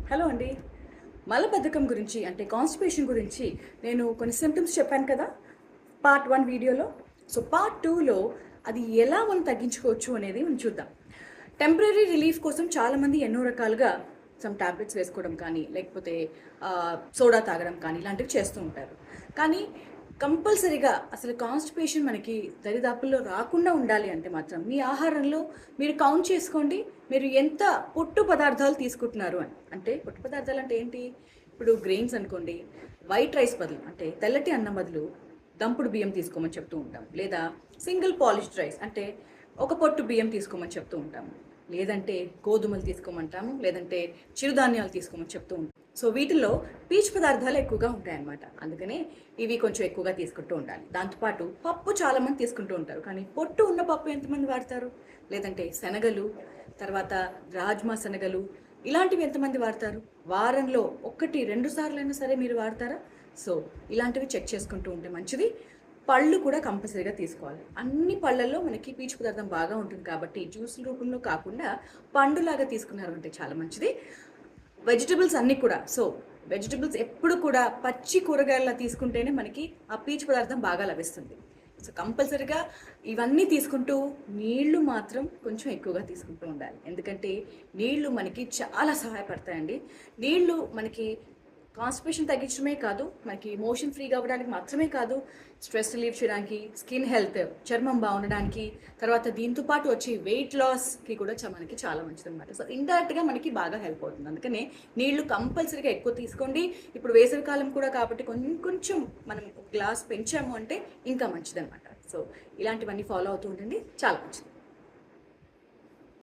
Hello అండి. మలబద్ధకం గురించి అంటే కాన్‌స్టిపేషన్ గురించి నేను కొన్ని సింప్టమ్స్ చెప్పాను కదా! పార్ట్ 1 వీడియోలో. సో, పార్ట్ 2లో అది ఎలా మనం తగ్గించుకోవచ్చు అనేది మనం చూద్దాం. టెంపరరీ రిలీఫ్ కోసం చాలామంది ఎన్నో రకాలుగా టాబ్లెట్స్ వేసుకోవడం కానీ, లేకపోతే సోడా తాగడం కానీ ఇలాంటివి చేస్తూ ఉంటారు. కానీ కంపల్సరీగా అసలు కాన్‌స్టిపేషన్ మనకి దరిదాపుల్లో రాకుండా ఉండాలి అంటే మాత్రం మీ ఆహారంలో మీరు కౌంట్ చేసుకోండి. మీరు ఎంత పొట్టు పదార్థాలు తీసుకుంటున్నారు అని. అంటే పొట్టు పదార్థాలు అంటే ఏంటి? ఇప్పుడు గ్రెయిన్స్ అనుకోండి. వైట్ రైస్ బదులు అంటే తెల్లటి అన్నం బదులు దంపుడు బియ్యం తీసుకోమని చెప్తూ ఉంటాం. లేదా సింగిల్ పాలిష్డ్ రైస్ అంటే ఒక పొట్టు బియ్యం తీసుకోమని చెప్తూ ఉంటాము. లేదంటే గోధుమలు తీసుకోమంటాము. లేదంటే చిరుధాన్యాలు తీసుకోమని చెప్తూ ఉంటాం. సో వీటిల్లో పీచు పదార్థాలు ఎక్కువగా ఉంటాయన్నమాట. అందుకనే ఇవి కొంచెం ఎక్కువగా తీసుకుంటూ ఉండాలి. దాంతోపాటు పప్పు చాలామంది తీసుకుంటూ ఉంటారు. కానీ పొట్టు ఉన్న పప్పు ఎంతమంది వాడతారు? లేదంటే శనగలు, తర్వాత రాజ్మా శనగలు ఇలాంటివి ఎంతమంది వాడతారు? వారంలో 1, 2 సార్లైనా సరే మీరు వాడతారా? సో ఇలాంటివి చెక్ చేసుకుంటూ ఉంటే మంచిది. పళ్ళు కూడా కంపల్సరీగా తీసుకోవాలి. అన్ని పళ్ళల్లో మనకి పీచు పదార్థం బాగా ఉంటుంది కాబట్టి జ్యూస్ రూపంలో కాకుండా పండులాగా తీసుకున్నారు అంటే చాలా మంచిది. వెజిటబుల్స్ అన్నీ కూడా వెజిటబుల్స్ ఎప్పుడు కూడా పచ్చి కూరగాయలా తీసుకుంటేనే మనకి ఆ పీచు పదార్థం బాగా లభిస్తుంది. సో కంపల్సరీగా ఇవన్నీ తీసుకుంటూ నీళ్లు మాత్రం కొంచెం ఎక్కువగా తీసుకుంటూ ఉండాలి. ఎందుకంటే నీళ్లు మనకి చాలా సహాయపడతాయండి. నీళ్లు మనకి కాన్స్టిపేషన్ తగ్గించడమే కాదు, మనకి మోషన్ ఫ్రీగా అవ్వడానికి మాత్రమే కాదు, స్ట్రెస్ రిలీఫ్ చేయడానికి, స్కిన్ హెల్త్, చర్మం బాగుండడానికి, తర్వాత దీంతో పాటు వచ్చి వెయిట్ లాస్కి కూడా మనకి చాలా మంచిది అనమాట. సో ఇండైరెక్ట్గా మనకి బాగా హెల్ప్ అవుతుంది. అందుకనే నీళ్లు కంపల్సరీగా ఎక్కువ తీసుకోండి. ఇప్పుడు వేసవికాలం కూడా కాబట్టి కొంచెం మనం గ్లాస్ పెంచాము అంటే ఇంకా మంచిది అనమాట. సో ఇలాంటివన్నీ ఫాలో అవుతూ ఉండండి, చాలా మంచిది.